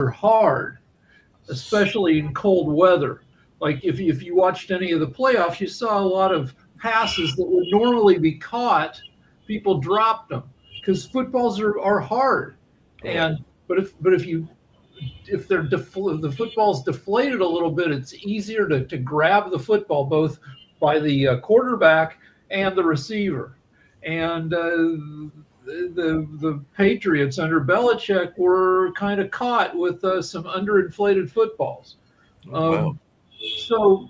are hard, especially in cold weather. Like if you watched any of the playoffs, you saw a lot of passes that would normally be caught. People dropped them because footballs are hard. Right. And but if the football's deflated a little bit, it's easier to grab the football both by the quarterback and the receiver. And the Patriots under Belichick were kind of caught with some underinflated footballs. Oh, wow. Um, so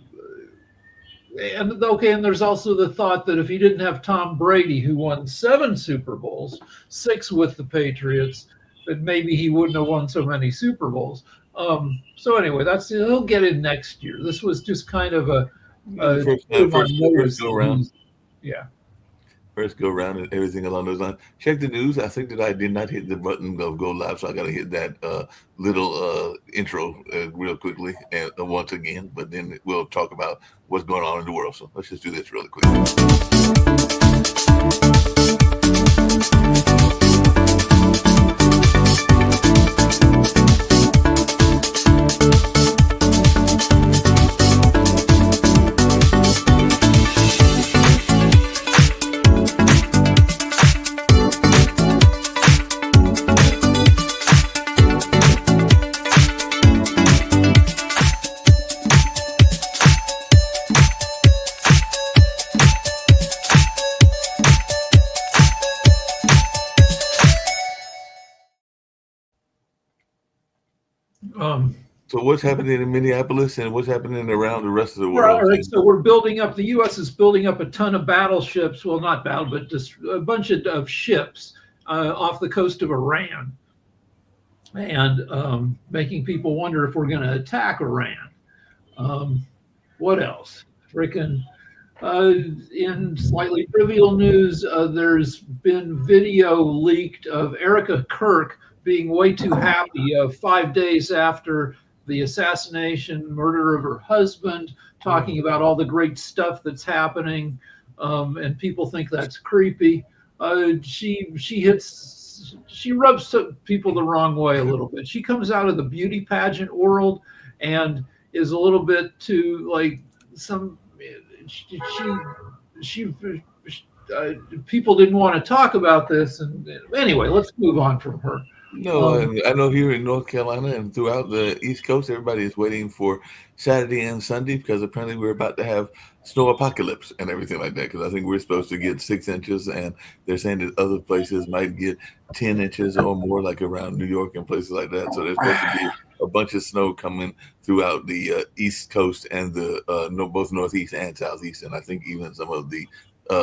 and okay, and there's also the thought that if he didn't have Tom Brady, who won 7 Super Bowls, 6 with the Patriots, that maybe he wouldn't have won so many Super Bowls. So anyway, that's he'll get in next year. This was just kind of a First, put him on first notice go that around. he's yeah. First go around and everything along those lines. Check the news. I think that I did not hit the button of go live, so I got to hit that little intro real quickly and once again. But then we'll talk about what's going on in the world. So let's just do this really quick. Um, So what's happening in Minneapolis and what's happening around the rest of the all world? right, so we're building up. The U.S. is building up a ton of battleships. Well, not battle, but just a bunch of ships off the coast of Iran, and making people wonder if we're going to attack Iran. Um, what else? Freaking in slightly trivial news, there's been video leaked of Erica Kirk being way too happy 5 days after the assassination, murder of her husband, Hmm. talking about all the great stuff that's happening, and people think that's creepy. She rubs people the wrong way a little bit. She comes out of the beauty pageant world and is a little bit too like some she people didn't want to talk about this, and anyway, let's move on from her. No, um I know here in North Carolina and throughout the East Coast, everybody is waiting for Saturday and Sunday because apparently we're about to have snow apocalypse and everything like that. Because I think we're supposed to get 6 inches, and they're saying that other places might get 10 inches or more, like around New York and places like that. So there's supposed to be a bunch of snow coming throughout the East Coast and the no, both Northeast and Southeast, and I think even some of the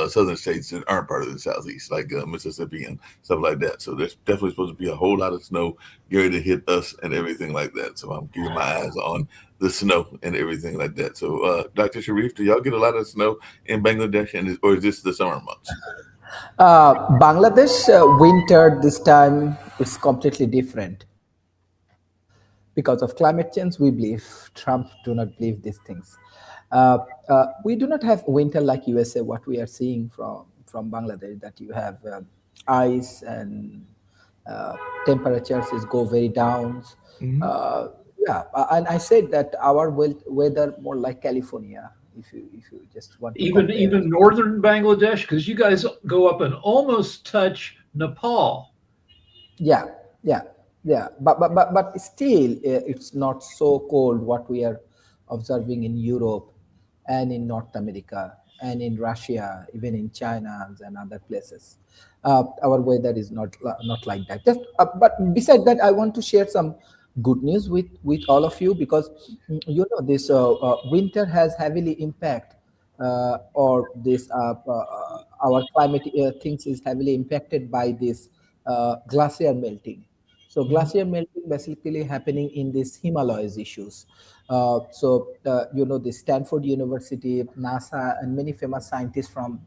southern states that aren't part of the Southeast, like Mississippi and stuff like that. So there's definitely supposed to be a whole lot of snow geared to hit us and everything like that. So I'm keeping my eyes on the snow and everything like that. So, Dr. Sharif, do y'all get a lot of snow in Bangladesh, or is this the summer months? Bangladesh winter this time is completely different because of climate change. We believe Trump do not believe these things. We do not have winter like USA. What we are seeing from Bangladesh, that you have ice and uh, temperatures is go very down. Hmm. Uh, yeah, and I said that our weather more like California. If you just want to compare. even northern Bangladesh, because you guys go up and almost touch Nepal. Yeah, yeah, yeah. But still, it's not so cold what we are observing in Europe and in North America and in Russia, even in China and other places. Our weather is not like that. Just, but beside that, I want to share some good news with all of you, because this winter has heavily impact, or this our climate things is heavily impacted by this glacier melting. So Mhm. glacier melting basically happening in these Himalayas issues. The Stanford University, NASA, and many famous scientists from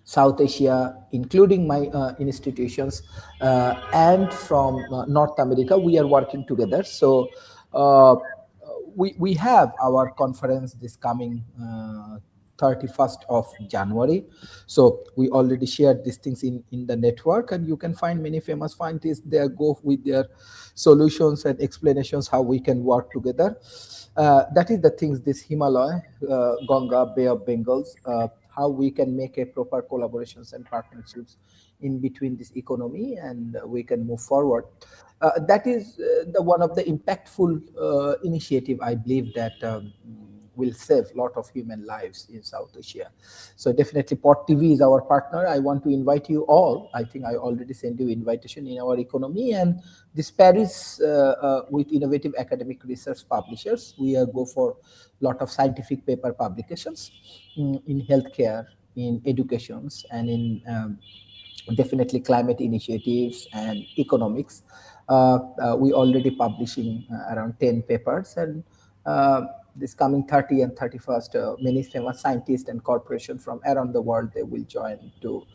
South Asia, including my institutions, and from North America, we are working together. So uh, we have our conference this coming 31st of January. So we already shared these things in the network, and you can find many famous scientists there go with their solutions and explanations how we can work together. That is the things, this Himalaya, Ganga, Bay of Bengals, how we can make a proper collaborations and partnerships in between this economy, and we can move forward. That is the one of the impactful initiative, I believe, that will save a lot of human lives in South Asia. So definitely Port TV is our partner. I want to invite you all. I think I already sent you invitation in our economy, and this Paris with innovative academic research publishers. We go for a lot of scientific paper publications in healthcare, in educations, and in definitely climate initiatives and economics. We already publishing around 10 papers, and this coming 30 and 31st, many famous scientists and corporations from around the world, they will join to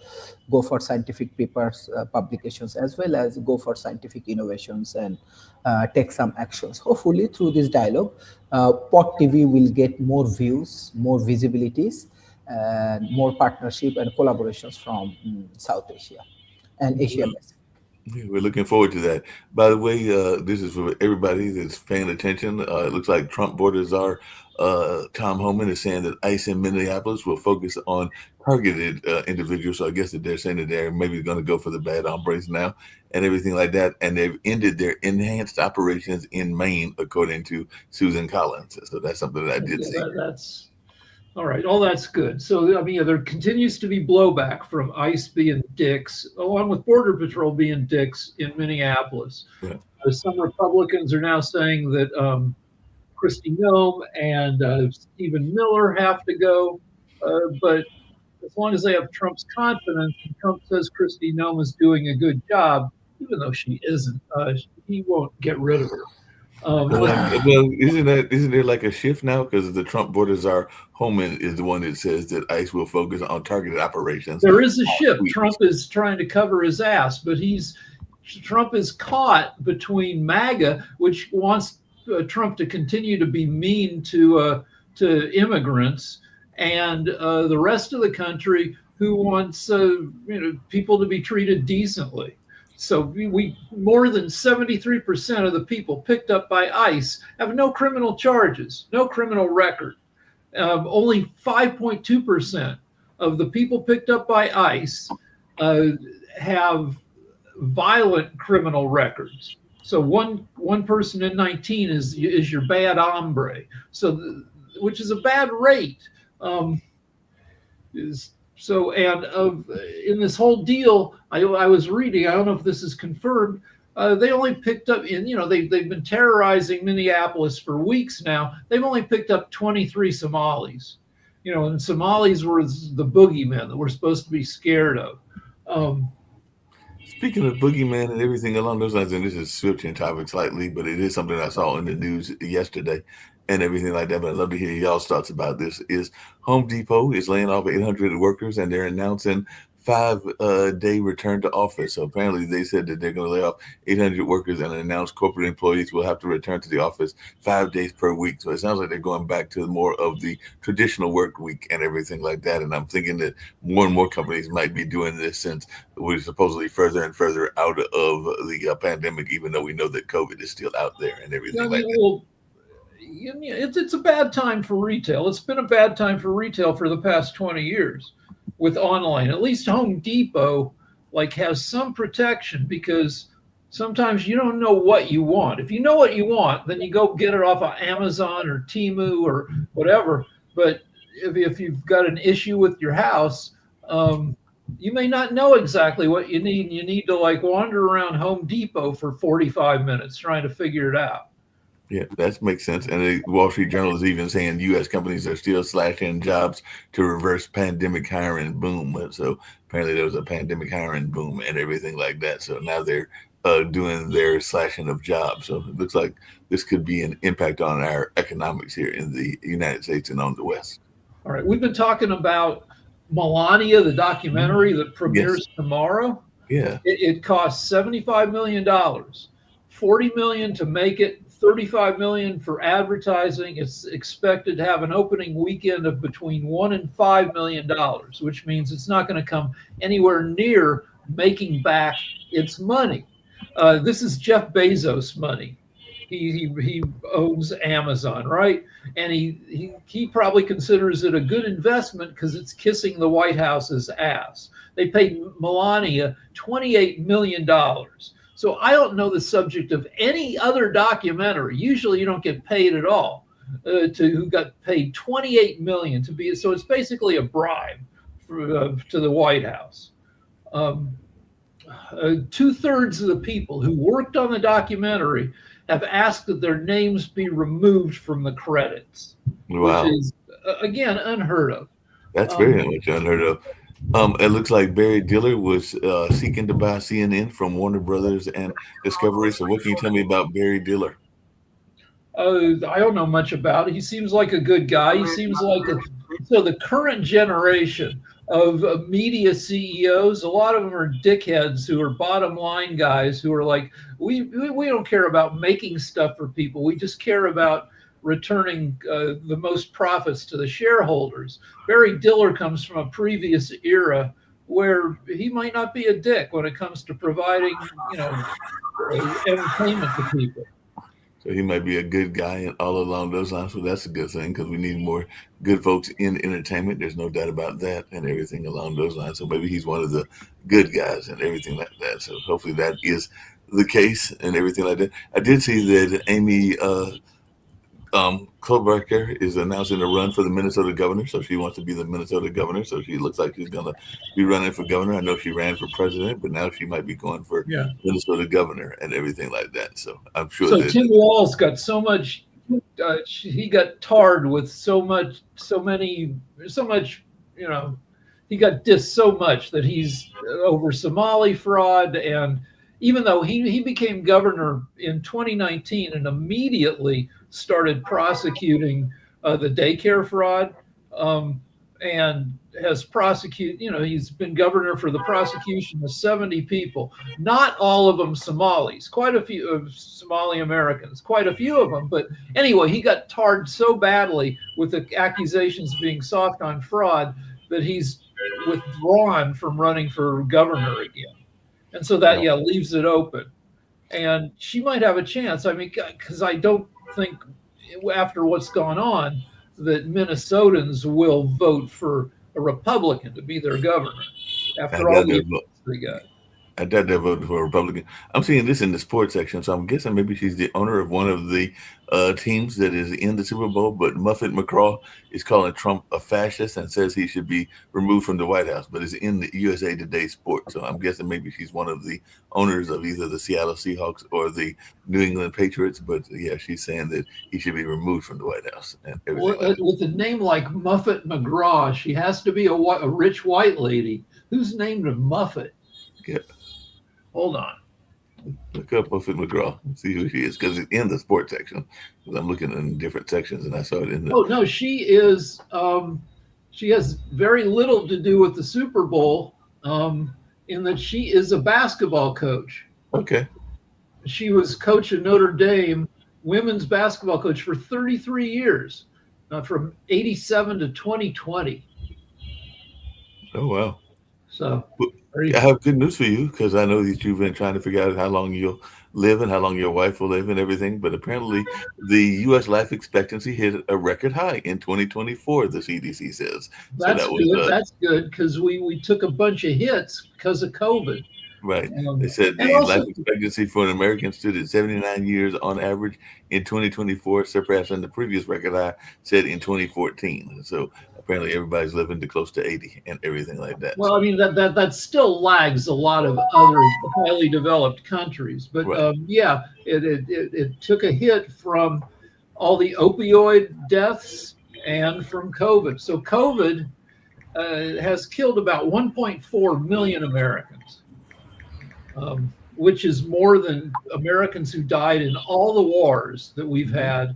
go for scientific papers, publications, as well as go for scientific innovations and take some actions. Hopefully through this dialogue, Port TV will get more views, more visibilities, and more partnership and collaborations from South Asia and Asia Pacific. Yeah, we're looking forward to that. By the way, this is for everybody that's paying attention. It looks like Trump borders are. Tom Homan is saying that ICE in Minneapolis will focus on targeted individuals. So I guess that they're saying that they're maybe going to go for the bad hombres now and everything like that. And they've ended their enhanced operations in Maine, according to Susan Collins. So that's something that I did see. That's all right. All that's good. So, I mean, there continues to be blowback from ICE being dicks, along with Border Patrol being dicks in Minneapolis. Yeah. Some Republicans are now saying that Kristi Noem and Stephen Miller have to go. But as long as they have Trump's confidence, and Trump says Kristi Noem is doing a good job, even though she isn't, he won't get rid of her. Well, isn't there like a shift now, because the Trump borders are Homan is the one that says that ICE will focus on targeted operations. There is a shift. Trump is trying to cover his ass, but Trump is caught between MAGA, which wants Trump to continue to be mean to immigrants, and the rest of the country who wants people to be treated decently. So we more than 73% of the people picked up by ICE have no criminal charges, no criminal record. Only 5.2% of the people picked up by ICE have violent criminal records. So one person in 19 is your bad hombre. So which is a bad rate. In this whole deal, I was reading, I don't know if this is confirmed, they only picked up they've been terrorizing Minneapolis for weeks now. They've only picked up 23 Somalis, and Somalis were the boogeymen that we're supposed to be scared of. Speaking of boogeyman and everything along those lines, and this is switching topics slightly, but it is something I saw in the news yesterday and everything like that, but I'd love to hear y'all's thoughts about this, is Home Depot is laying off 800 workers, and they're announcing 5-day return to office. So apparently they said that they're going to lay off 800 workers and announce corporate employees will have to return to the office 5 days per week. So it sounds like they're going back to more of the traditional work week and everything like that. And I'm thinking that more and more companies might be doing this, since we're supposedly further and further out of the pandemic, even though we know that COVID is still out there and everything like that. Well, it's a bad time for retail. It's been a bad time for retail for the past 20 years with online. At least Home Depot has some protection, because sometimes you don't know what you want. If you know what you want, then you go get it off of Amazon or Temu or whatever. But if you've got an issue with your house, you may not know exactly what you need. You need to wander around Home Depot for 45 minutes trying to figure it out. Yeah, that makes sense. And the Wall Street Journal is even saying U.S. companies are still slashing jobs to reverse pandemic hiring boom. So apparently there was a pandemic hiring boom and everything like that. So now they're doing their slashing of jobs. So it looks like this could be an impact on our economics here in the United States and on the West. All right. We've been talking about Melania, the documentary that premieres tomorrow. Yeah. It costs $75 million, $40 million to make it, $35 million for advertising. It's expected to have an opening weekend of between $1 and $5 million, which means it's not going to come anywhere near making back its money. This is Jeff Bezos' money. He owns Amazon, right? And he probably considers it a good investment because it's kissing the White House's ass. They paid Melania $28 million. So I don't know the subject of any other documentary. Usually you don't get paid at all. Who got paid $28 million to be. So it's basically a bribe to the White House. 2/3 of the people who worked on the documentary have asked that their names be removed from the credits, Wow. which is, again, unheard of. That's very much unheard of. It looks like Barry Diller was seeking to buy CNN from Warner Brothers and Discovery. So what can you tell me about Barry Diller? I don't know much about it. He seems like a good guy. He seems like so the current generation of media CEOs, a lot of them are dickheads who are bottom line guys who are like, we don't care about making stuff for people. We just care about returning the most profits to the shareholders. Barry Diller comes from a previous era where he might not be a dick when it comes to providing, entertainment to people. So he might be a good guy and all along those lines. So that's a good thing because we need more good folks in entertainment. There's no doubt about that and everything along those lines. So maybe he's one of the good guys and everything like that. So hopefully that is the case and everything like that. I did see that Amy Klobuchar is announcing a run for the Minnesota governor. So she wants to be the Minnesota governor. So she looks like she's going to be running for governor. I know she ran for president, but now she might be going for Minnesota governor and everything like that. So I'm sure. So Tim Walz got so much, he got tarred with so much, he got dissed so much that he's over Somali fraud. And even though he became governor in 2019 and immediately started prosecuting the daycare fraud, and has prosecuted, he's been governor for the prosecution of 70 people, not all of them Somalis, quite a few of Somali Americans, quite a few of them. But anyway, he got tarred so badly with the accusations being soft on fraud that he's withdrawn from running for governor again. And so that, leaves it open. And she might have a chance. I mean, because I don't think after what's gone on that Minnesotans will vote for a Republican to be their governor after all the votes they got. I doubt they're voting for a Republican. I'm seeing this in the sports section, so I'm guessing maybe she's the owner of one of the teams that is in the Super Bowl. But Muffet McGraw is calling Trump a fascist and says he should be removed from the White House. But it's in the USA Today Sport, so I'm guessing maybe she's one of the owners of either the Seattle Seahawks or the New England Patriots. But yeah, she's saying that he should be removed from the White House. And with a name like Muffet McGraw, she has to be a rich white lady. Who's named Muffet? Yeah. Hold on. Look up Muffet McGraw and see who she is, because it's in the sports section. Because I'm looking in different sections, and I saw it in the. Oh no, she is. She has very little to do with the Super Bowl, in that she is a basketball coach. Okay. She was coach at Notre Dame, women's basketball coach for 33 years, from '87 to 2020. Oh wow. So. I have good news for you, because I know that you've been trying to figure out how long you'll live and how long your wife will live and everything. But apparently the U.S. life expectancy hit a record high in 2024, the CDC says. That's so good. That's good, because we took a bunch of hits because of COVID. Right. They said the life expectancy for an American stood at 79 years on average in 2024, surpassing the previous record high set in 2014. So apparently everybody's living to close to 80 and everything like that. Well, I mean, that still lags a lot of other highly developed countries. But right. It took a hit from all the opioid deaths and from COVID. So COVID has killed about 1.4 million Americans. Which is more than Americans who died in all the wars that we've had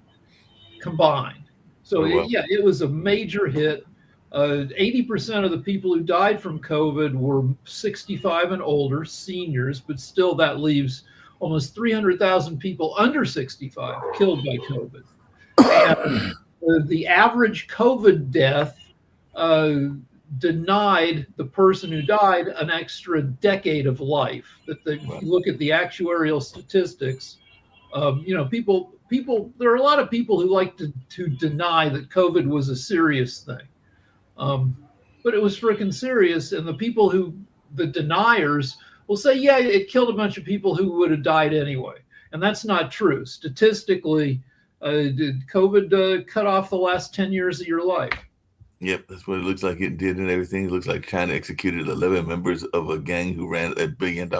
combined. So it was a major hit. 80% of the people who died from COVID were 65 and older, seniors, but still that leaves almost 300,000 people under 65 killed by COVID. And the average COVID death denied the person who died an extra decade of life. If you look at the actuarial statistics, people, there are a lot of people who like to deny that COVID was a serious thing. But it was freaking serious. And the deniers will say, yeah, it killed a bunch of people who would have died anyway. And that's not true. Statistically, did COVID cut off the last 10 years of your life? Yep, that's what it looks like it did and everything. It looks like China executed 11 members of a gang who ran a $1 billion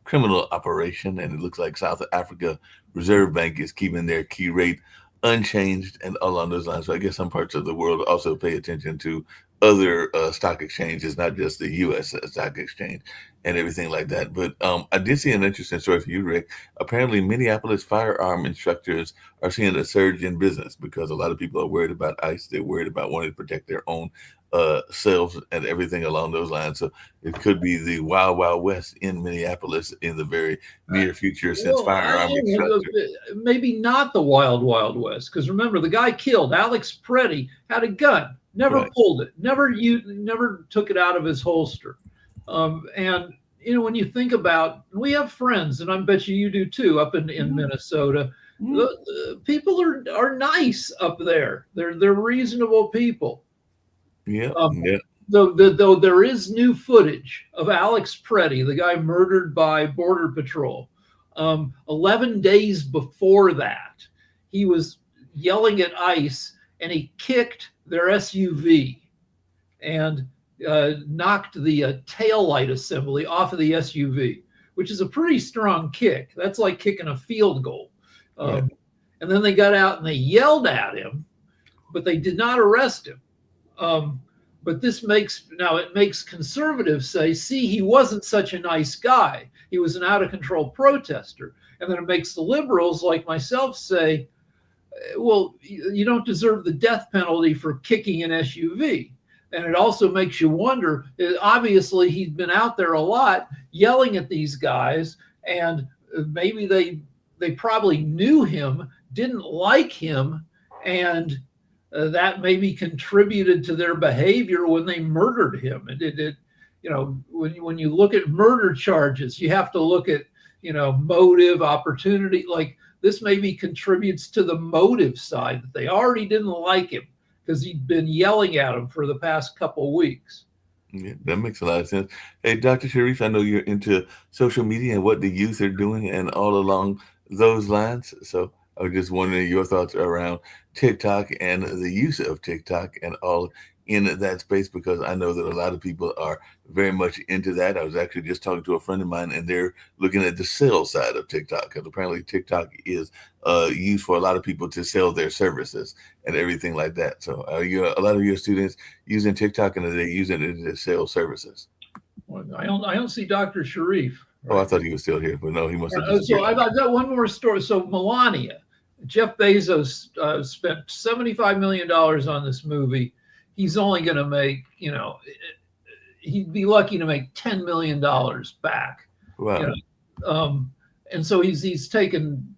criminal operation. And it looks like South Africa Reserve Bank is keeping their key rate unchanged and along those lines. So I guess some parts of the world also pay attention to other stock exchanges, not just the U.S. stock exchange and everything like that. But I did see an interesting story for you, Rick. Apparently, Minneapolis firearm instructors are seeing a surge in business because a lot of people are worried about ICE. They're worried about wanting to protect their own selves and everything along those lines. So it could be the wild, wild west in Minneapolis in the very near future since firearm instructors. Maybe not the wild, wild west. Because remember, the guy killed, Alex Preddy, had a gun. Never pulled it, never took it out of his holster. And, when you think about, we have friends, and I bet you do too, up in Minnesota. People are nice up there. They're reasonable people. Yeah. Though there is new footage of Alex Preddy, the guy murdered by Border Patrol. 11 days before that, he was yelling at ICE, and he kicked their SUV and knocked the tail light assembly off of the SUV, which is a pretty strong kick. That's like kicking a field goal. And then they got out and they yelled at him, but they did not arrest him. But it makes conservatives say, see, he wasn't such a nice guy. He was an out of control protester. And then it makes the liberals like myself say, well, you don't deserve the death penalty for kicking an SUV. And it also makes you wonder, obviously he'd been out there a lot yelling at these guys, and maybe they probably knew him, didn't like him, and that maybe contributed to their behavior when they murdered him. When you look at murder charges, you have to look at, motive, opportunity. Like, this maybe contributes to the motive side, that they already didn't like him because he'd been yelling at him for the past couple of weeks. Yeah, that makes a lot of sense. Hey, Dr. Sharif, I know you're into social media and what the youth are doing and all along those lines. So I was just wondering your thoughts around TikTok and the use of TikTok and all in that space, because I know that a lot of people are very much into that. I was actually just talking to a friend of mine, and they're looking at the sales side of TikTok, because apparently TikTok is used for a lot of people to sell their services and everything like that. So are a lot of your students using TikTok, and are they using it to sell services? Well, I don't see Dr. Sharif. Right? Oh, I thought he was still here, but no, he must have. So I've got one more story. So Melania, Jeff Bezos spent $75 million on this movie. He's only going to make, he'd be lucky to make $10 million back. Wow. And so he's taken,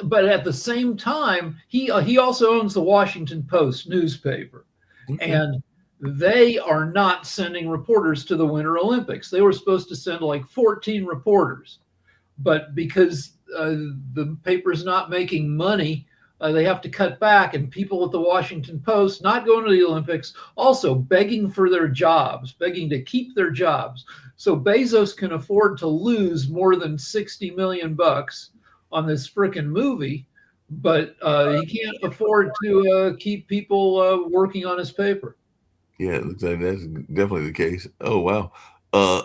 but at the same time, he also owns the Washington Post newspaper. Okay. And they are not sending reporters to the Winter Olympics. They were supposed to send like 14 reporters, but because the paper's not making money, they have to cut back, and people at the Washington Post not going to the Olympics, also begging for their jobs, begging to keep their jobs. So Bezos can afford to lose more than $60 million on this frickin' movie, but he can't afford to keep people working on his paper. Yeah, it looks like that's definitely the case. Oh, wow.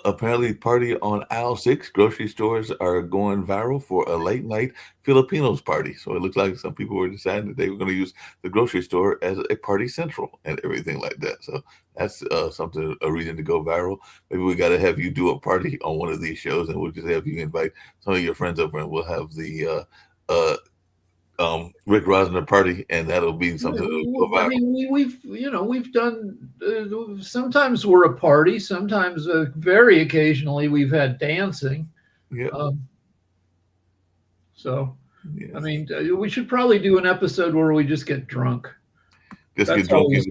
Apparently, party on aisle 6. Grocery stores are going viral for a late night Filipinos party. So it looks like some people were deciding that they were going to use the grocery store as a party central and everything like that. So that's a reason to go viral. Maybe we got to have you do a party on one of these shows, and we'll just have you invite some of your friends over, and we'll have the Rick Rosner party, and that'll be something. I mean, we've done. Sometimes we're a party. Sometimes, very occasionally, we've had dancing. Yeah. So, Yes. I mean, we should probably do an episode where we just get drunk. Just That's get drunk always-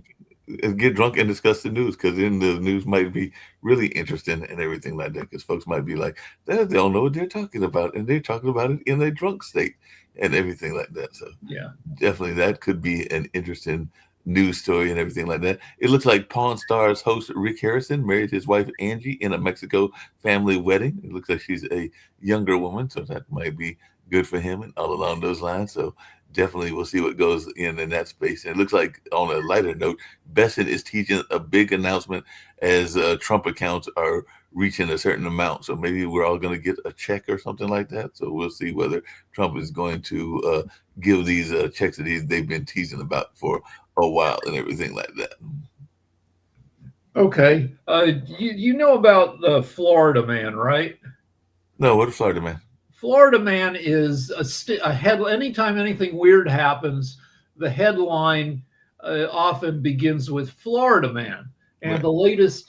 and get drunk and discuss the news, because then the news might be really interesting and everything like that. Because folks might be like, they don't know what they're talking about, and they're talking about it in a drunk state and everything like that. So Yeah. definitely that could be an interesting news story and everything like that. It looks like Pawn Stars host Rick Harrison married his wife Angie in a Mexico family wedding. It looks like she's a younger woman, so that might be good for him and all along those lines. So definitely we'll see what goes in that space. And it looks like, on a lighter note, Besson is teaching a big announcement as Trump accounts are reaching a certain amount. So maybe we're all going to get a check or something like that. So we'll see whether Trump is going to give these checks that they've been teasing about for a while and everything like that. Okay. You know about the Florida man, right? No, what a Florida man. Florida man is a head. Anytime anything weird happens, the headline often begins with Florida man. And Right. the latest,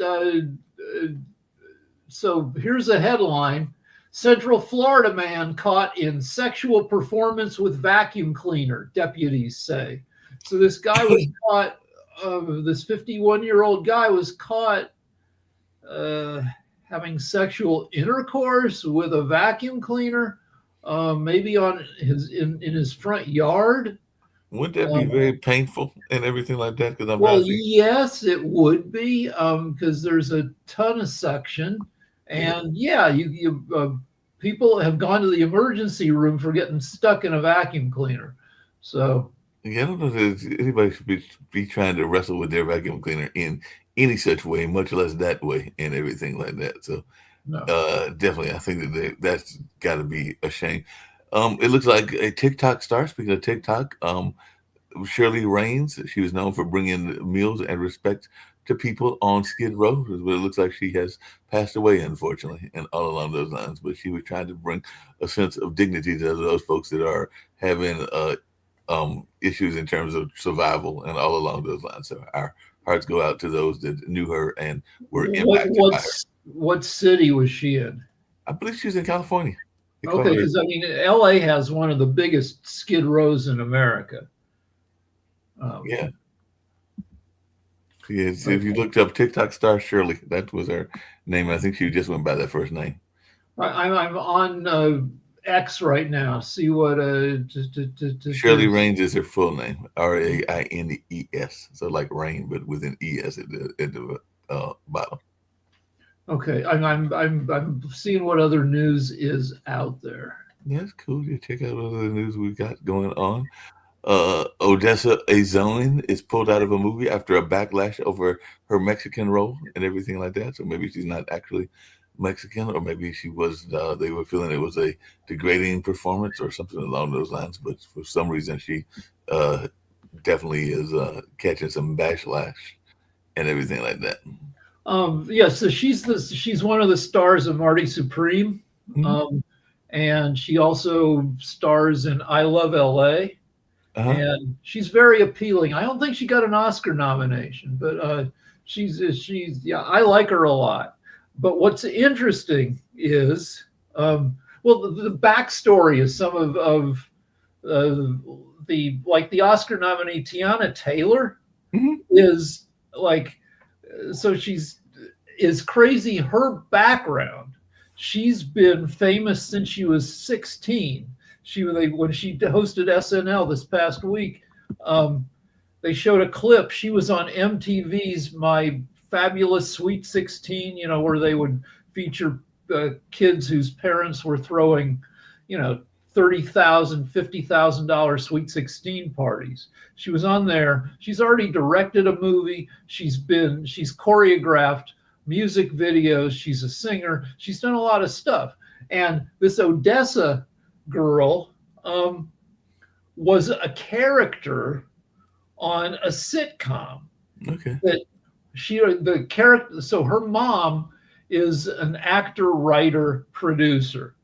so here's a headline: Central Florida man caught in sexual performance with vacuum cleaner, deputies say. So this guy was caught, this 51-year-old guy was caught having sexual intercourse with a vacuum cleaner, maybe on in his front yard. Wouldn't that be very painful and everything like that? Because I'm Well, trying to think. yes, it would be, because there's a ton of suction, and people have gone to the emergency room for getting stuck in a vacuum cleaner. So Yeah, I don't know that anybody should be trying to wrestle with their vacuum cleaner in any such way, much less that way and everything like that. So no. definitely, I think that that's got to be a shame. It looks like a TikTok star. Speaking of TikTok, Shirley Raines. She was known for bringing meals and respect to people on Skid Row, but it looks like she has passed away, unfortunately, and all along those lines. But she was trying to bring a sense of dignity to those folks that are having issues in terms of survival and all along those lines. So our hearts go out to those that knew her and were impacted by her. What city was she in? I believe she was in California. They call Okay, her- because I mean, LA has one of the biggest skid rows in America. Yeah. Yeah, so if you looked up TikTok star Shirley, that was her name. I think she just went by that first name. I'm on X right now. See what Shirley Raines is her full name, Raines. So like rain, but with an es at the bottom. Okay, I'm seeing what other news is out there. Yeah, that's cool. You check out what other news we've got going on. Odessa Azoin is pulled out of a movie after a backlash over her Mexican role and everything like that. So maybe she's not actually Mexican, or maybe she was. They were feeling it was a degrading performance or something along those lines. But for some reason, she definitely is catching some backlash and everything like that. So she's one of the stars of Marty Supreme, and she also stars in I Love LA. And she's very appealing. I don't think she got an Oscar nomination, but she's I like her a lot. But what's interesting is, the backstory of some of the Oscar nominee Tiana Taylor is like, so is crazy. Her background, she's been famous since she was 16. When she hosted SNL this past week, they showed a clip. She was on MTV's My Fabulous Sweet 16, where they would feature kids whose parents were throwing, $30,000, $50,000 Sweet 16 parties. She was on there. She's already directed a movie. She's choreographed music videos. She's a singer. She's done a lot of stuff. And this Odessa girl was a character on a sitcom. Okay. That the character. So her mom is an actor, writer, producer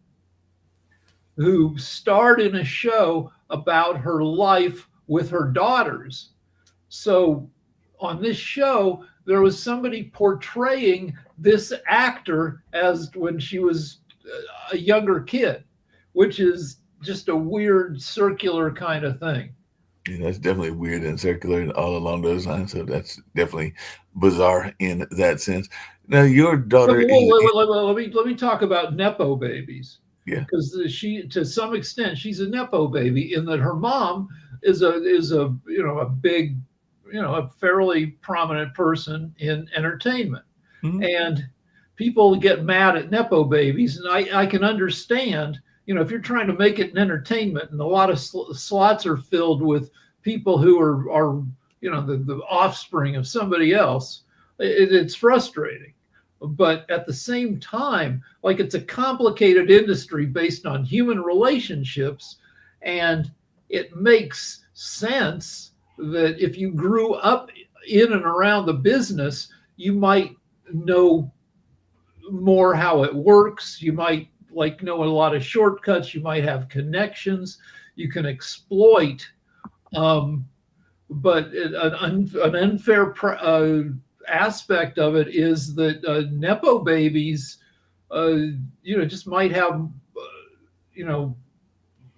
who starred in a show about her life with her daughters. So on this show, there was somebody portraying this actor as when she was a younger kid, which is just a weird circular kind of thing. Yeah, that's definitely weird and circular and all along those lines. So that's definitely bizarre in that sense. Now, your daughter is, Let me talk about nepo babies. yeah. Because she, to some extent, she's a nepo baby in that her mom is a a big, a fairly prominent person in entertainment, Mhm. and people get mad at nepo babies, and I can understand. If you're trying to make it in entertainment, and a lot of slots are filled with people who are the offspring of somebody else, it's frustrating. But at the same time, like, it's a complicated industry based on human relationships, and it makes sense that if you grew up in and around the business, you might know more how it works. You might know a lot of shortcuts. You might have connections you can exploit. Um, but an unfair aspect of it is that nepo babies, just might have,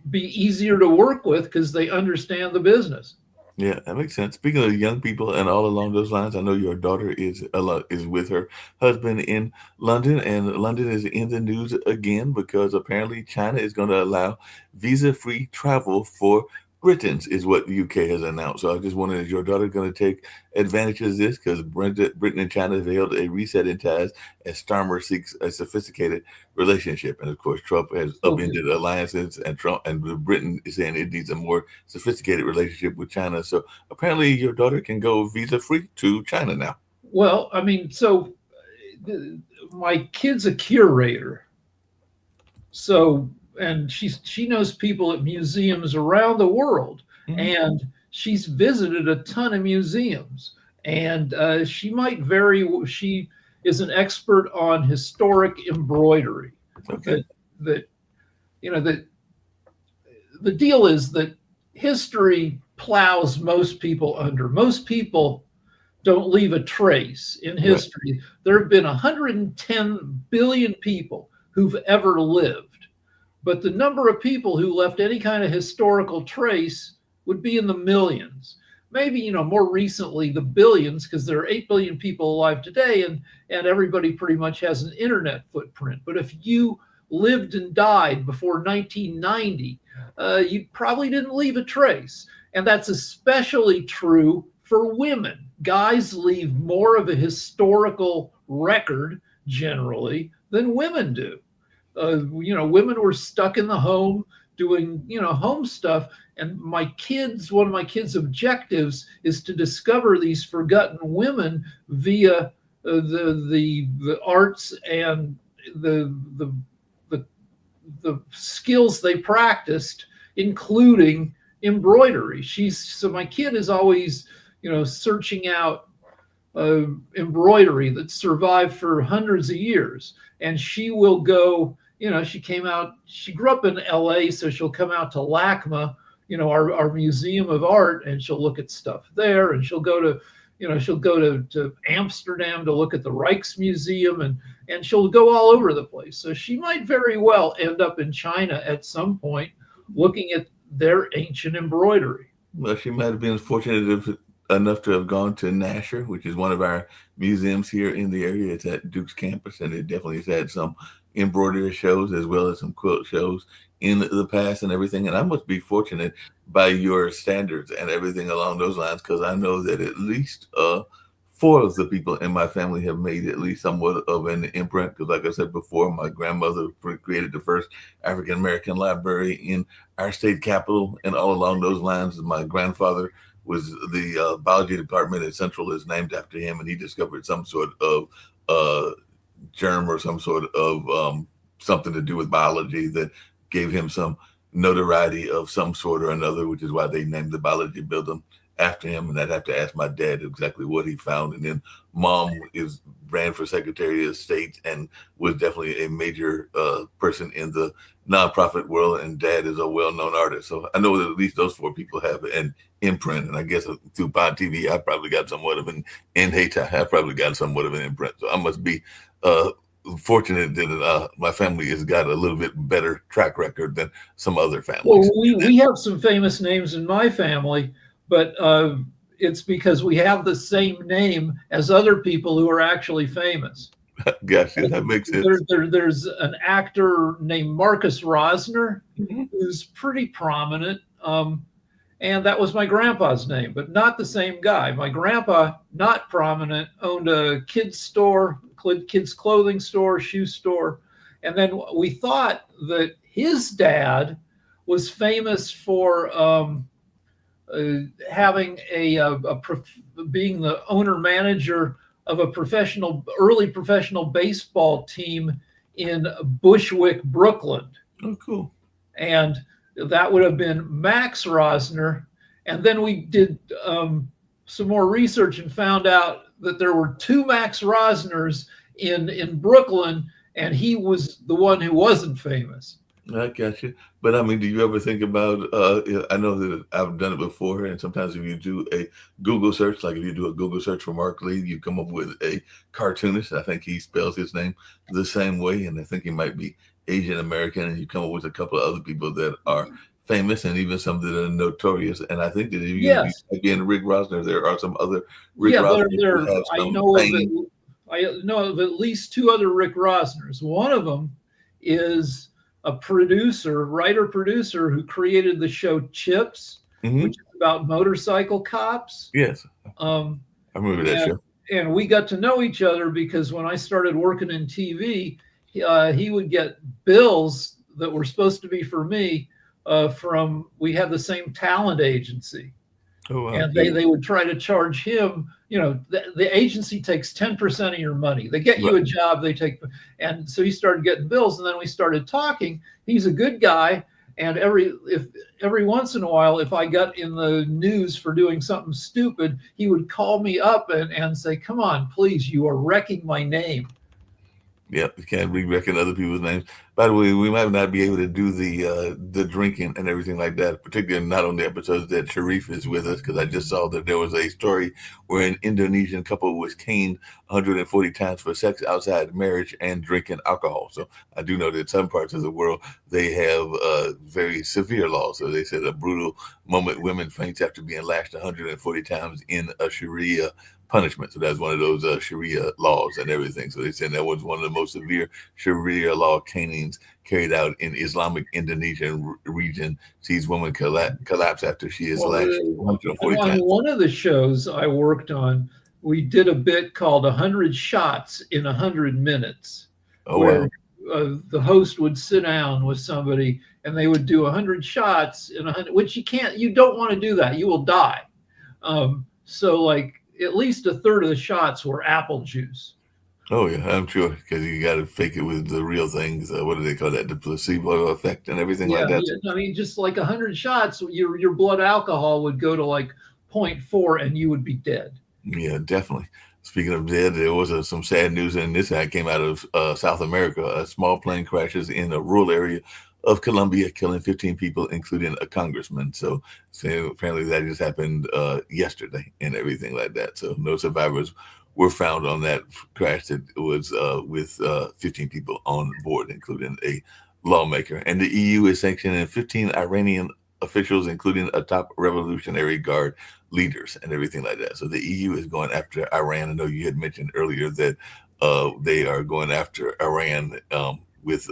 be easier to work with because they understand the business. Yeah, that makes sense. Speaking of young people and all along those lines, I know your daughter is with her husband in London, and London is in the news again because apparently China is going to allow visa-free travel for Britons, is what the UK has announced. So I just wondered, is your daughter going to take advantage of this? Because Britain and China have held a reset in ties as Starmer seeks a sophisticated relationship, and of course Trump has upended alliances, and Britain is saying it needs a more sophisticated relationship with China. So apparently your daughter can go visa free to China now. Well, I mean, so my kid's a curator, so, and she knows people at museums around the world, Mhm. and she's visited a ton of museums, and she is an expert on historic embroidery. Okay. That that the deal is that history plows most people under. Most people don't leave a trace in history. Right. There have been 110 billion people who've ever lived, but the number of people who left any kind of historical trace would be in the millions. Maybe, more recently, the billions, because there are 8 billion people alive today, and everybody pretty much has an internet footprint. But if you lived and died before 1990, you probably didn't leave a trace. And that's especially true for women. Guys leave more of a historical record generally than women do. Women were stuck in the home doing, home stuff. And one of my kids' objectives is to discover these forgotten women via the arts and the skills they practiced, including embroidery. So my kid is always, searching out embroidery that survived for hundreds of years. And she will go, she grew up in LA, so she'll come out to LACMA, our Museum of Art, and she'll look at stuff there, and she'll go to Amsterdam to look at the Rijksmuseum, and she'll go all over the place. So she might very well end up in China at some point looking at their ancient embroidery. Well, she might have been fortunate enough to have gone to Nasher, which is one of our museums here in the area. It's at Duke's campus, and it definitely has had some embroidery shows as well as some quilt shows in the past and everything. And I must be fortunate by your standards and everything along those lines, because I know that at least 4 of the people in my family have made at least somewhat of an imprint. Because like I said before, my grandmother created the first African-American library in our state capital, and all along those lines, my grandfather was the biology department at Central is named after him, and he discovered some sort of germ or some sort of something to do with biology that gave him some notoriety of some sort or another, which is why they named the biology building after him. And I'd have to ask my dad exactly what he found. And then mom ran for Secretary of State and was definitely a major person in the nonprofit world, and dad is a well-known artist. So I know that at least those 4 people have an imprint, and I guess through Pod TV, I probably got somewhat of an, and Hey, I probably got somewhat of an imprint. So I must be fortunate that my family has got a little bit better track record than some other families. Well, we have some famous names in my family, but it's because we have the same name as other people who are actually famous. Gotcha, that makes sense. There's an actor named Marcus Rosner who's pretty prominent. And that was my grandpa's name, but not the same guy. My grandpa, not prominent, owned a kids store, kids clothing store, shoe store. And then we thought that his dad was famous for having being the owner manager of a early professional baseball team in Bushwick, Brooklyn. Oh, cool. And that would have been Max Rosner. And then we did some more research and found out that there were two Max Rosners in Brooklyn, and he was the one who wasn't famous. I got you. But I mean, do you ever think about, I know that I've done it before, and sometimes if you do a Google search, like if you do a Google search for Mark Lee, you come up with a cartoonist. I think he spells his name the same way, and I think he might be Asian American, and you come up with a couple of other people that are famous and even some that are notorious. And I think that if you again Rick Rosner, there are some other Rick Rosner. I know of at least two other Rick Rosners. One of them is a writer-producer who created the show Chips, which is about motorcycle cops. Yes, I remember that show. And we got to know each other because when I started working in TV, he would get bills that were supposed to be for me we had the same talent agency. Oh, wow. And they would try to charge him, the agency takes 10% of your money. They get you a job, and so he started getting bills, and then we started talking. He's a good guy. And every once in a while, if I got in the news for doing something stupid, he would call me up and say, "Come on, please, you are wrecking my name." Yep, you can't re-reckon other people's names. By the way, we might not be able to do the drinking and everything like that, particularly not on the episodes that Sharif is with us, because I just saw that there was a story where an Indonesian couple was caned 140 times for sex outside marriage and drinking alcohol. So I do know that some parts of the world, they have very severe laws. So they said a brutal moment women faints after being lashed 140 times in a Sharia punishment. So that's one of those Sharia laws and everything. So they said that was one of the most severe Sharia law canings carried out in Islamic Indonesian region. Sees woman collapse after she is lashed 140 times. On one of the shows I worked on, we did a bit called 100 Shots in 100 Minutes. Oh, where wow. The host would sit down with somebody and they would do 100 shots in 100, which you don't want to do that. You will die. So like, at least a third of the shots were apple juice. Oh yeah, I'm sure, because you got to fake it with the real things. What do they call that? The placebo effect and everything like that. Yeah. I mean, just like 100 shots, your blood alcohol would go to like 0.4 and you would be dead. Yeah, definitely. Speaking of dead, there was some sad news, and this came out of South America. A small plane crashes in a rural area of Colombia, killing 15 people, including a congressman. So apparently that just happened yesterday and everything like that. So no survivors were found on that crash that was with 15 people on board, including a lawmaker. And the EU is sanctioning 15 Iranian officials, including a top Revolutionary Guard leaders and everything like that. So the EU is going after Iran. I know you had mentioned earlier that they are going after Iran with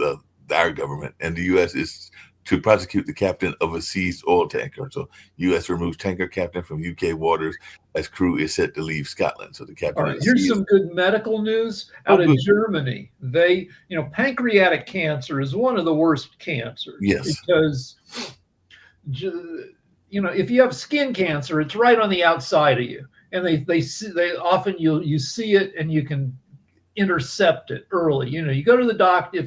our government, and the U.S. is to prosecute the captain of a seized oil tanker. So U.S. removes tanker captain from U.K. waters as crew is set to leave Scotland. So the captain. All right, here's some good medical news out of Germany. They, pancreatic cancer is one of the worst cancers. Yes. Because, if you have skin cancer, it's right on the outside of you, and they often you see it and you can intercept it early. You go to the doctor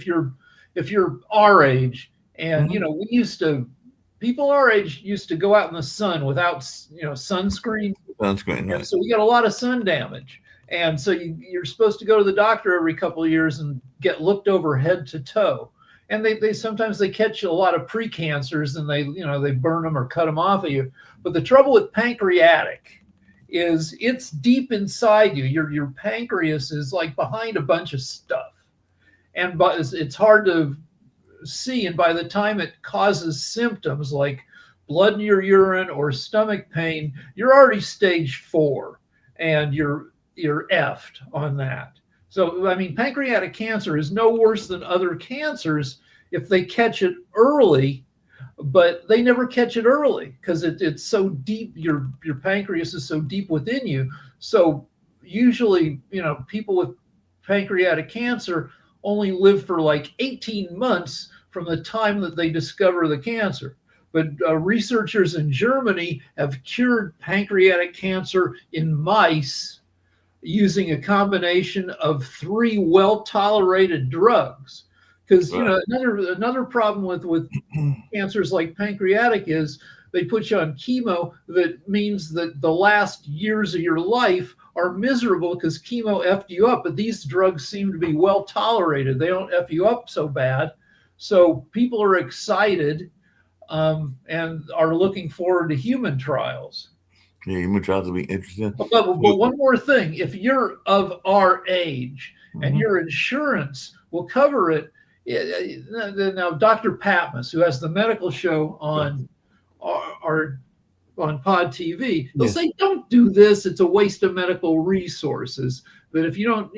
if you're our age, and people our age used to go out in the sun without sunscreen. Right. So we got a lot of sun damage, and so you're supposed to go to the doctor every couple of years and get looked over head to toe. And they sometimes catch a lot of precancers, and they burn them or cut them off of you. But the trouble with pancreatic is it's deep inside you. Your pancreas is like behind a bunch of stuff. and but it's hard to see. And by the time it causes symptoms like blood in your urine or stomach pain, you're already stage 4, and you're effed on that. So I mean, pancreatic cancer is no worse than other cancers if they catch it early, but they never catch it early because it's so deep. Your pancreas is so deep within you. So usually, people with pancreatic cancer only live for like 18 months from the time that they discover the cancer. But researchers in Germany have cured pancreatic cancer in mice using a combination of 3 well-tolerated drugs. Because another problem with cancers like pancreatic is they put you on chemo. That means that the last years of your life are miserable because chemo effed you up. But these drugs seem to be well tolerated. They don't F you up so bad. So people are excited and are looking forward to human trials. Yeah, human trials will be interesting. But one more thing, if you're of our age and your insurance will cover it, now Dr. Patmos, who has the medical show on on Pod TV, they'll say, don't do this. It's a waste of medical resources. But if you don't,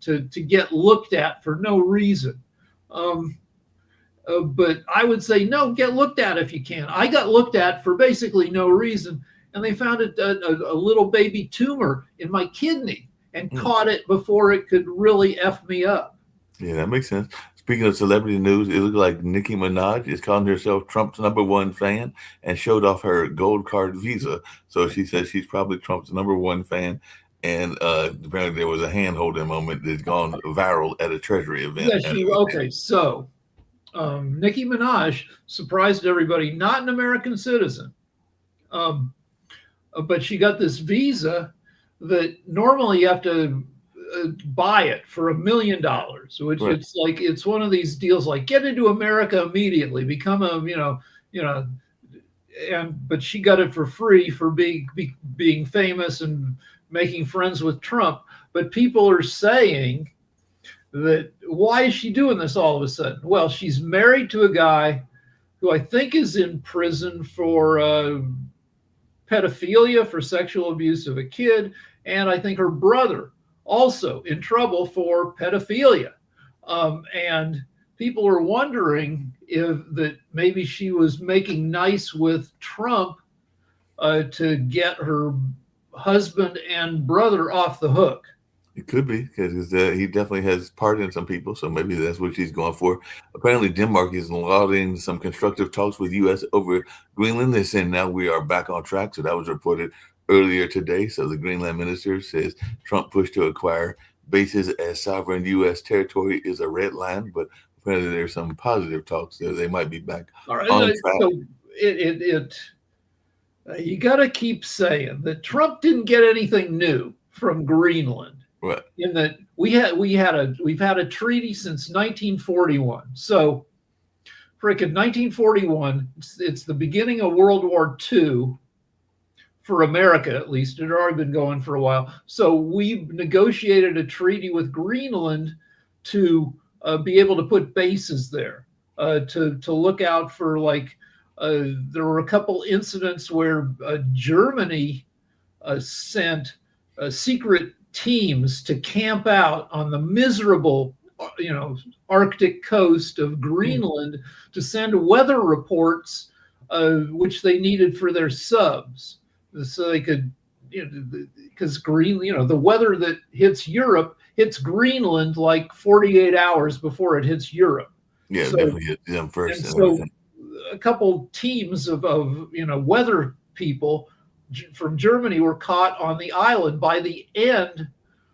to get looked at for no reason. But I would say, no, get looked at if you can. I got looked at for basically no reason. And they found a little baby tumor in my kidney and caught it before it could really F me up. Yeah, that makes sense. Speaking of celebrity news, it looks like Nicki Minaj is calling herself Trump's #1 fan and showed off her gold card visa. So she says she's probably Trump's #1 fan. And apparently there was a hand-holding moment that's gone viral at a Treasury event. Okay, so Nicki Minaj surprised everybody, not an American citizen. But she got this visa that normally you have to buy it for $1 million, which right. It's one of these deals like get into America immediately, become but she got it for free for being famous and making friends with Trump. But people are saying that why is she doing this all of a sudden? Well, she's married to a guy who I think is in prison for pedophilia, for sexual abuse of a kid, and I think her brother also in trouble for pedophilia. And people are wondering if that maybe she was making nice with Trump to get her husband and brother off the hook. It could be because he definitely has pardoned some people, so maybe that's what she's going for. Apparently, Denmark is lauding some constructive talks with U.S. over Greenland. They're saying now we are back on track. So that was reported earlier today. So the Greenland minister says Trump push to acquire bases as sovereign U.S. territory is a red line, but apparently there's some positive talks that they might be back on track. So you got to keep saying that Trump didn't get anything new from Greenland. Right. In that we've had a treaty since 1941. So, frickin' 1941, it's the beginning of World War II for America, at least. It had already been going for a while. So we negotiated a treaty with Greenland to be able to put bases there, to look out for there were a couple incidents where Germany sent secret teams to camp out on the miserable, Arctic coast of Greenland to send weather reports, which they needed for their subs, so they could, because Greenland, the weather that hits Europe hits Greenland like 48 hours before it hits Europe. Yeah, so, definitely hit them first. And so a couple teams of weather people from Germany were caught on the island. By the end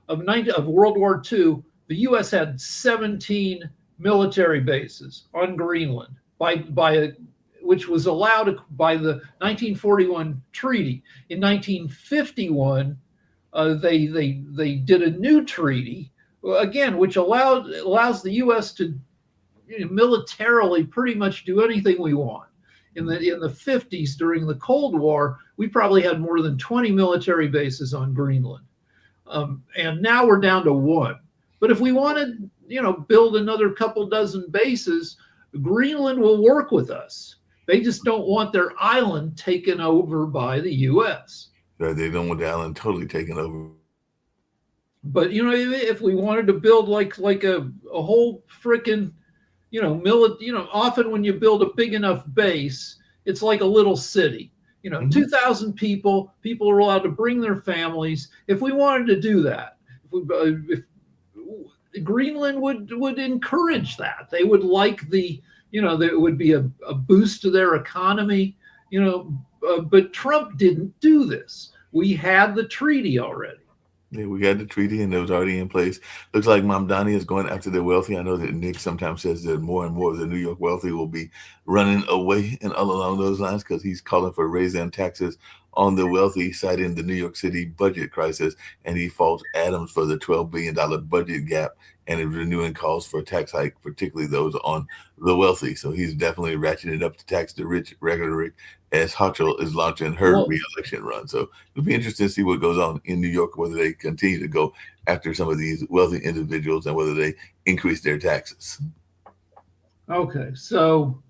of World War II, the U.S. had 17 military bases on Greenland, which was allowed by the 1941 treaty. In 1951, they did a new treaty again, which allows the U.S. to militarily pretty much do anything we want. In the 50s, during the Cold War, we probably had more than 20 military bases on Greenland. And now we're down to 1. But if we want to, build another couple dozen bases, Greenland will work with us. They just don't want their island taken over by the U.S. They don't want the island totally taken over. But if we wanted to build like a whole freaking, often when you build a big enough base, it's like a little city. 2,000 people are allowed to bring their families. If we wanted to do that, if Greenland would encourage that. They would like there would be a boost to their economy, but Trump didn't do this. We had the treaty already. Yeah, we had the treaty and it was already in place. Looks like Mamdani is going after the wealthy. I know that Nick sometimes says that more and more of the New York wealthy will be running away and all along those lines because he's calling for raising taxes on the wealthy, citing the New York City budget crisis. And he faults Adams for the $12 billion budget gap and is renewing calls for a tax hike, particularly those on the wealthy. So he's definitely ratcheting up the tax the rich rhetoric as Hochul is launching her re-election run. So it'll be interesting to see what goes on in New York, whether they continue to go after some of these wealthy individuals and whether they increase their taxes. Okay, so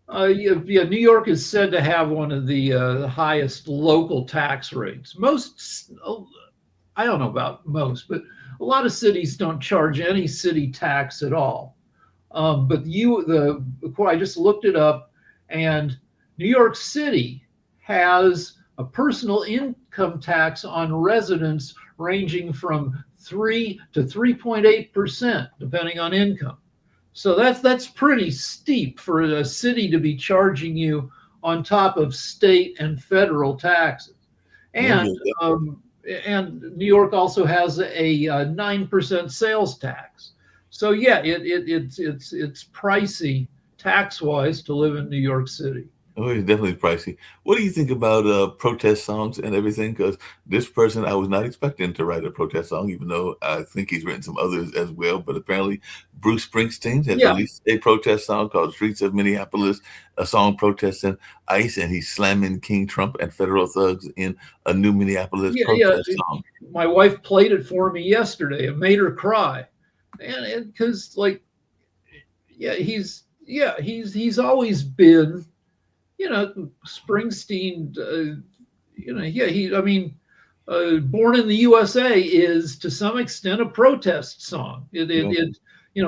New York is said to have one of the highest local tax rates. I don't know about most, but a lot of cities don't charge any city tax at all. But I just looked it up, and New York City has a personal income tax on residents ranging from 3 to 3.8%, depending on income. So that's pretty steep for a city to be charging you on top of state and federal taxes. And New York also has a 9% sales tax. So yeah, it's pricey tax-wise to live in New York City. Oh, it's definitely pricey. What do you think about protest songs and everything? Because this person, I was not expecting to write a protest song, even though I think he's written some others as well. But apparently, Bruce Springsteen has released a protest song called "Streets of Minneapolis," a song protesting ICE, and he's slamming King Trump and federal thugs in a new Minneapolis protest song. My wife played it for me yesterday. It made her cry, and because he's always been. Springsteen, Born in the USA is to some extent a protest song.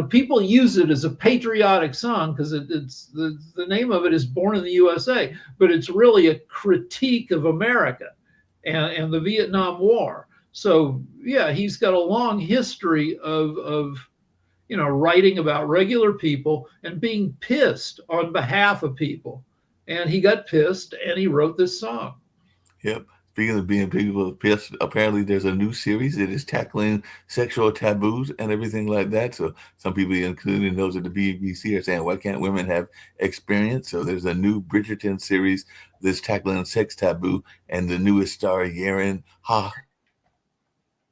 People use it as a patriotic song because it's the name of it is Born in the USA, but it's really a critique of America and the Vietnam War. So yeah, he's got a long history of writing about regular people and being pissed on behalf of people. And he got pissed and he wrote this song. Yep. Speaking of being people pissed, apparently there's a new series that is tackling sexual taboos and everything like that. So some people, including those at the BBC, are saying, why can't women have experience? So there's a new Bridgerton series that's tackling sex taboo, and the newest star, Yaren Ha,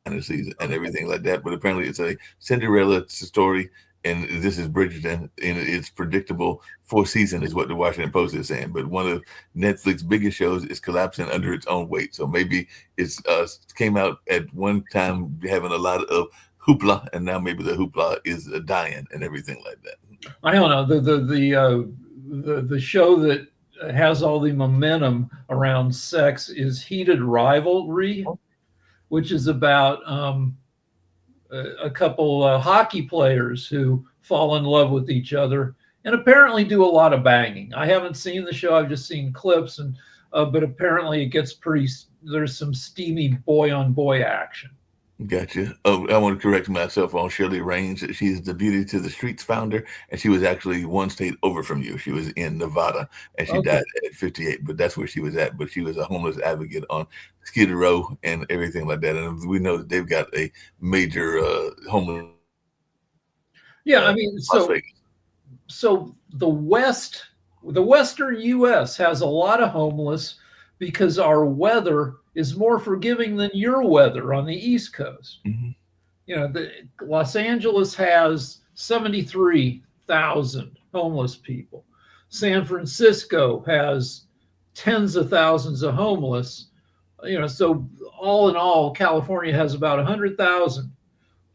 fantasies and everything like that. But apparently it's a Cinderella story. And this is Bridgerton, and it's predictable. 4th season is what the Washington Post is saying. But one of Netflix's biggest shows is collapsing under its own weight. So maybe it's came out at one time having a lot of hoopla, and now maybe the hoopla is dying and everything like that. I don't know. The show that has all the momentum around sex is Heated Rivalry, which is about a couple hockey players who fall in love with each other and apparently do a lot of banging. I haven't seen the show. I've just seen clips, but apparently it gets there's some steamy boy on boy action. Gotcha. Oh, I want to correct myself on Shirley Raines. She's the Beauty to the Streets founder, and she was actually one state over from you. She was in Nevada, and she died at 58, but that's where she was at. But she was a homeless advocate on Skid Row and everything like that. And we know that they've got a major homeless. Yeah, so the Western U.S. has a lot of homeless because our weather is more forgiving than your weather on the East Coast. Mm-hmm. Los Angeles has 73,000 homeless people. San Francisco has tens of thousands of homeless. So all in all, California has about 100,000.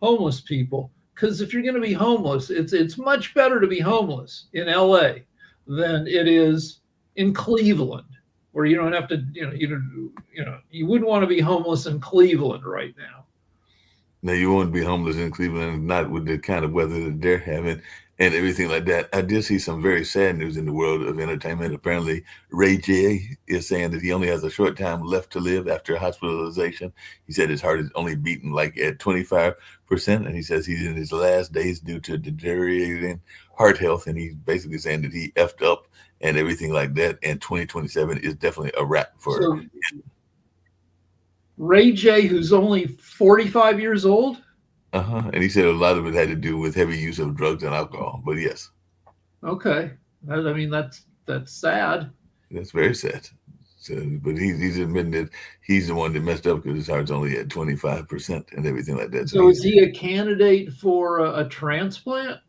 homeless people. Because if you're going to be homeless, it's much better to be homeless in LA than it is in Cleveland, where you don't have to, you wouldn't want to be homeless in Cleveland right now. Now, you won't be homeless in Cleveland, not with the kind of weather that they're having and everything like that. I did see some very sad news in the world of entertainment. Apparently, Ray J is saying that he only has a short time left to live after hospitalization. He said his heart is only beating like at 25%, and he says he's in his last days due to deteriorating heart health, and he's basically saying that he effed up and everything like that, and 2027 is definitely a wrap for So, Ray J, who's only 45 years old? And he said a lot of it had to do with heavy use of drugs and alcohol. But yes, Okay. I mean, that's sad. that's very sad. So, but he's admitting that he's the one that messed up because his heart's only at 25% and everything like that. So is he a candidate for a transplant?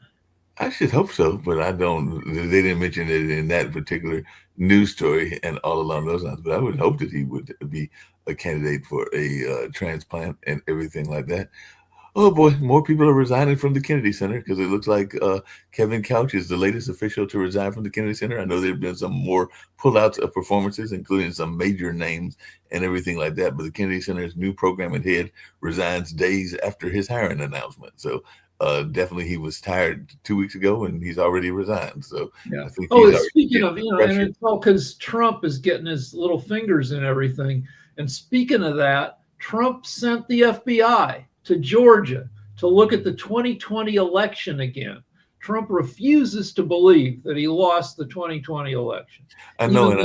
I should hope so, but I don't. They didn't mention it in that particular news story and all along those lines. But I would hope that he would be a candidate for a transplant and everything like that. Oh boy, more people are resigning from the Kennedy Center because it looks like Kevin Couch is the latest official to resign from the Kennedy Center. I know there have been some more pullouts of performances, including some major names and everything like that. But the Kennedy Center's new programming head resigns days after his hiring announcement. So definitely he was tired 2 weeks ago and he's already resigned. So yeah. I think Speaking of, and it's all because Trump is getting his little fingers in everything. And speaking of that, Trump sent the FBI to Georgia to look at the 2020 election again. Trump refuses to believe that he lost the 2020 election. I know, and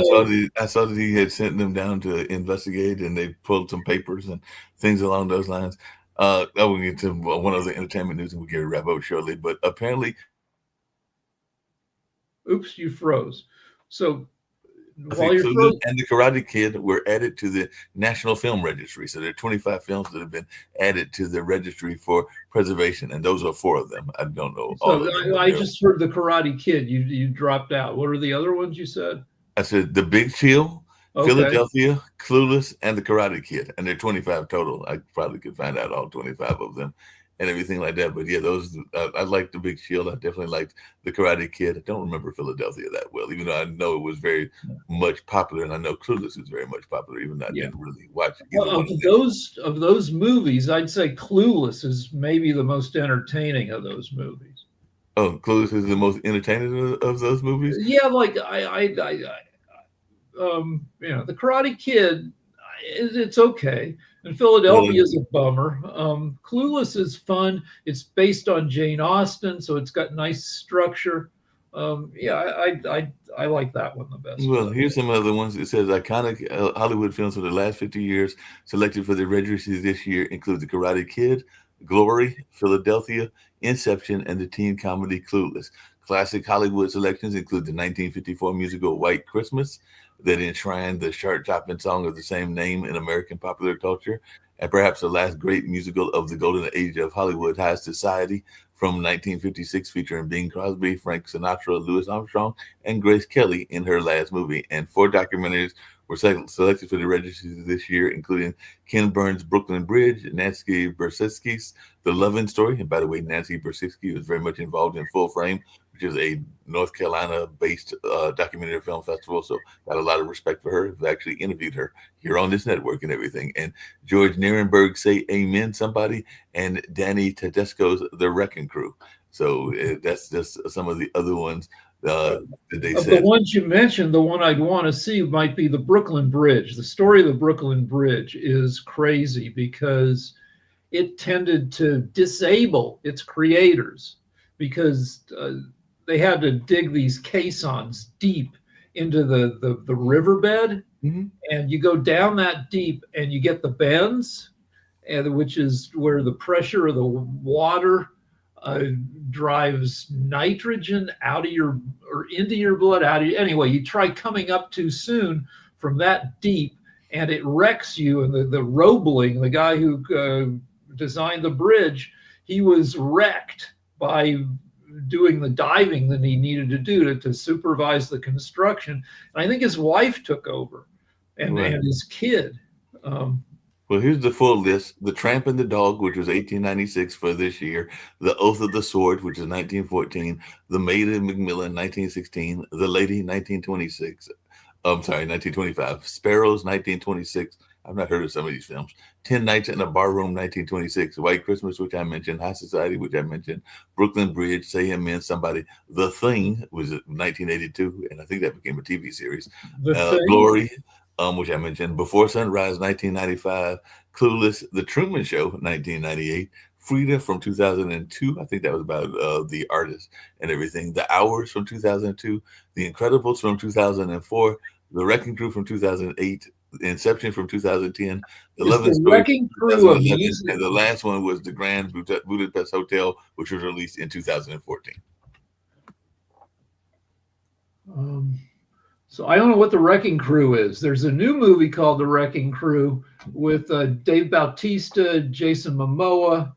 I saw that he had sent them down to investigate, and they pulled some papers and things along those lines. I will get to one other entertainment news, and we'll get to wrap up shortly. But apparently, oops, you froze. So while you're and the Karate Kid were added to the National Film Registry. So there are 25 films that have been added to the registry for preservation, and those are 4 of them. I don't know all of them. I just heard the Karate Kid. You dropped out. What are the other ones you said? I said The Big Chill, Philadelphia, Clueless, and the Karate Kid, and there are 25 total. I probably could find out all 25 of them and everything like that. But yeah, those I liked The Big Chill. I definitely liked the Karate Kid. I don't remember Philadelphia that well, even though I know it was very much popular, and I know Clueless is very much popular, even though I didn't really watch it. Well, of those movies, I'd say Clueless is maybe the most entertaining of those movies. Oh, Clueless is the most entertaining of those movies? Yeah, like the Karate Kid, it's okay. And Philadelphia is a bummer. Clueless is fun. It's based on Jane Austen, so it's got nice structure. I like that one the best. Well, here's some other ones. It says iconic Hollywood films for the last 50 years selected for the registry this year include The Karate Kid, Glory, Philadelphia, Inception, and the teen comedy Clueless. Classic Hollywood selections include the 1954 musical White Christmas that enshrined the chart-topping song of the same name in American popular culture, and perhaps the last great musical of the golden age of Hollywood, High Society, from 1956, featuring Bing Crosby, Frank Sinatra, Louis Armstrong, and Grace Kelly in her last movie. And 4 documentaries were selected for the registry this year, including Ken Burns' Brooklyn Bridge, Nancy Bersinski's The Lovin' Story. And by the way, Nancy Bersinski was very much involved in Full Frame, which is a North Carolina-based documentary film festival. So got a lot of respect for her. I've actually interviewed her here on this network and everything. And George Nierenberg, Say Amen Somebody, and Danny Tedesco's The Wrecking Crew. So that's just some of the other ones that they said. The ones you mentioned, the one I'd want to see might be the Brooklyn Bridge. The story of the Brooklyn Bridge is crazy because it tended to disable its creators because they had to dig these caissons deep into the riverbed. Mm-hmm. And you go down that deep and you get the bends, which is where the pressure of the water drives nitrogen out of your or into your blood anyway. You try coming up too soon from that deep and it wrecks you. And the Roebling, the guy who designed the bridge, he was wrecked by doing the diving that he needed to do to supervise the construction. And I think his wife took over and his kid. Well, here's the full list: The Tramp and the Dog, which was 1896 for this year; The Oath of the Sword, which is 1914; The Maid of Macmillan, 1916; The Lady, 1926. I'm sorry, 1925. Sparrows, 1926. I've not heard of some of these films. 10 Nights in a Barroom, 1926. White Christmas, which I mentioned. High Society, which I mentioned. Brooklyn Bridge, Say Him In Somebody. The Thing was 1982, and I think that became a TV series. The Thing. Glory, which I mentioned. Before Sunrise, 1995. Clueless, The Truman Show, 1998. Frida from 2002. I think that was about the artist and everything. The Hours from 2002. The Incredibles from 2004. The Wrecking Crew from 2008. Inception from 2010. The Is Love and the Story Wrecking from Crew of 2011. music? And the last one was The Grand Budapest Hotel, which was released in 2014. So I don't know what the Wrecking Crew is. There's a new movie called The Wrecking Crew with Dave Bautista, Jason Momoa.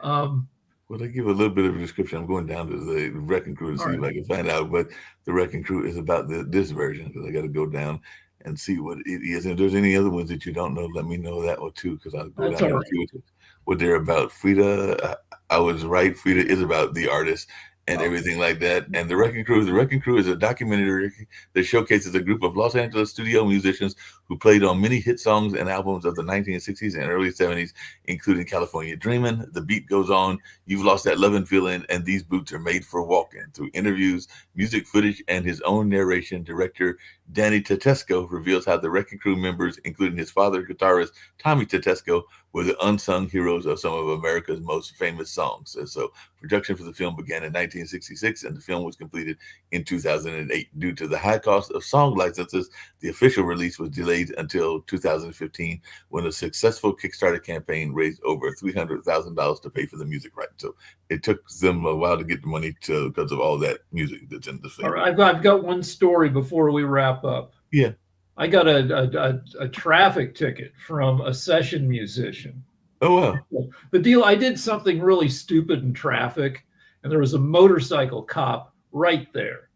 Well, they give a little bit of a description. I'm going down to the Wrecking Crew to see if I can find out what the Wrecking Crew is about this version, because I got to go down and see what it is. And if there's any other ones that you don't know, let me know that one too, because I'll go That's down all and see what they're about. Frida, I was right. Frida is about the artist and everything like that. And the Wrecking Crew is a documentary that showcases a group of Los Angeles studio musicians who played on many hit songs and albums of the 1960s and early 70s, including California Dreamin', The Beat Goes On, You've Lost That Lovin' Feeling, and These Boots Are Made for Walking. Through interviews, music footage, and his own narration, director Danny Tedesco reveals how the Wrecking Crew members, including his father, guitarist Tommy Tedesco, were the unsung heroes of some of America's most famous songs. And so production for the film began in 1966, and the film was completed in 2008. Due to the high cost of song licenses, the official release was delayed until 2015, when a successful Kickstarter campaign raised over $300,000 to pay for the music rights. So it took them a while to get the money because of all that music that's in the film. All right, I've got one story before we wrap up. Yeah. I got a traffic ticket from a session musician. Oh, wow. The deal, I did something really stupid in traffic, and there was a motorcycle cop right there.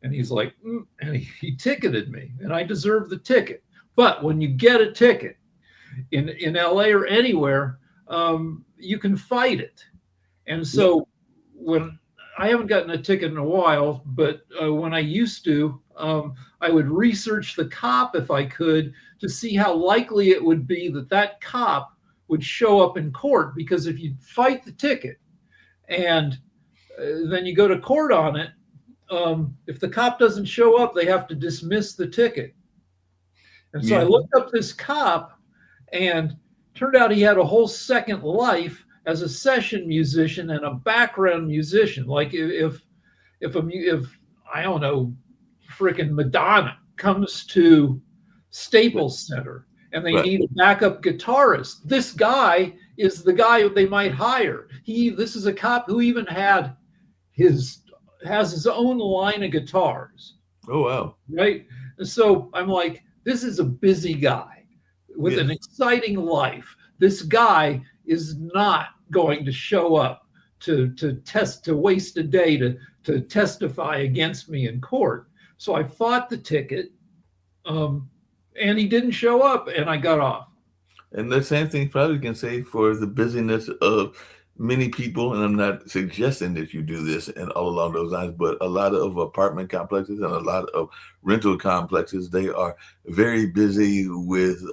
And he's like, and he ticketed me, and I deserved the ticket. But when you get a ticket in LA or anywhere, you can fight it. And so when I haven't gotten a ticket in a while, but when I used to, I would research the cop if I could to see how likely it would be that that cop would show up in court. Because if you fight the ticket and then you go to court on it, if the cop doesn't show up, they have to dismiss the ticket. And so I looked up this cop, and turned out he had a whole second life as a session musician and a background musician. Like if I don't know, freaking Madonna comes to Staples Center and they need a backup guitarist, this guy is the guy they might hire. This is a cop who even has his own line of guitars. Oh, wow. Right. And so I'm like, this is a busy guy with an exciting life. This guy is not going to show up to waste a day to testify against me in court. So I fought the ticket, and he didn't show up, and I got off. And the same thing probably can say for the busyness of many people, and I'm not suggesting that you do this and all along those lines, but a lot of apartment complexes and a lot of rental complexes, they are very busy with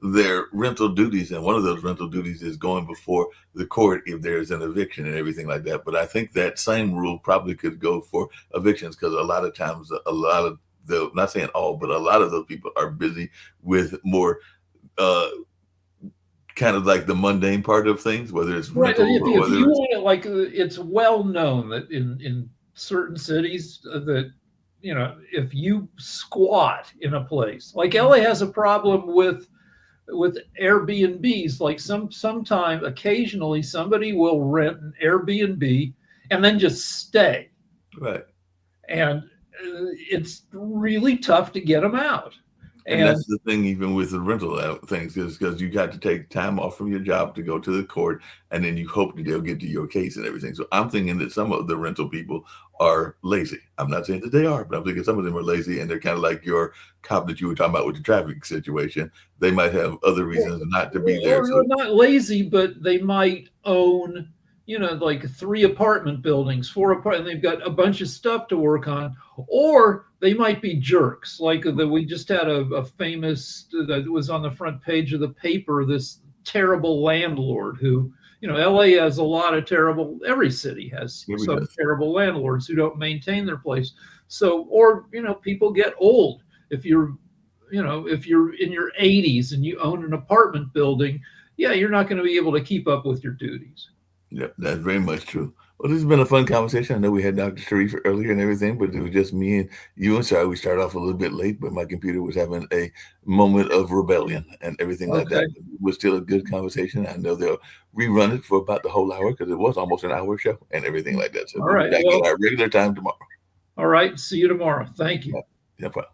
their rental duties. And one of those rental duties is going before the court if there's an eviction and everything like that. But I think that same rule probably could go for evictions, because a lot of times, not saying all, but a lot of those people are busy with more kind of like the mundane part of things, whether it's right. If you want it, like, it's well known that in certain cities that, you know, if you squat in a place, like LA has a problem with Airbnbs. Like sometime occasionally somebody will rent an Airbnb and then just stay. Right. And it's really tough to get them out. And that's the thing, even with the rental things, is because you got to take time off from your job to go to the court, and then you hope that they'll get to your case and everything. So I'm thinking that some of the rental people are lazy. I'm not saying that they are, but I'm thinking some of them are lazy, and they're kind of like your cop that you were talking about with the traffic situation. They might have other reasons not to be there. Or So not lazy, but they might own, like 3 apartment buildings, 4 apartment. They've got a bunch of stuff to work on, or they might be jerks. Like we just had a famous that was on the front page of the paper. This terrible landlord who, LA has a lot of terrible. Every city has some terrible landlords who don't maintain their place. So, or people get old. If you're in your 80s and you own an apartment building, yeah, you're not going to be able to keep up with your duties. Yeah, that's very much true. Well, this has been a fun conversation. I know we had Dr. Sharif earlier and everything, but it was just me and you. And sorry, we started off a little bit late, but my computer was having a moment of rebellion and everything like that. It was still a good conversation. I know they'll rerun it for about the whole hour because it was almost an hour show and everything like that. So all right, we'll be back at our regular time tomorrow. All right, see you tomorrow. Thank you. No problem.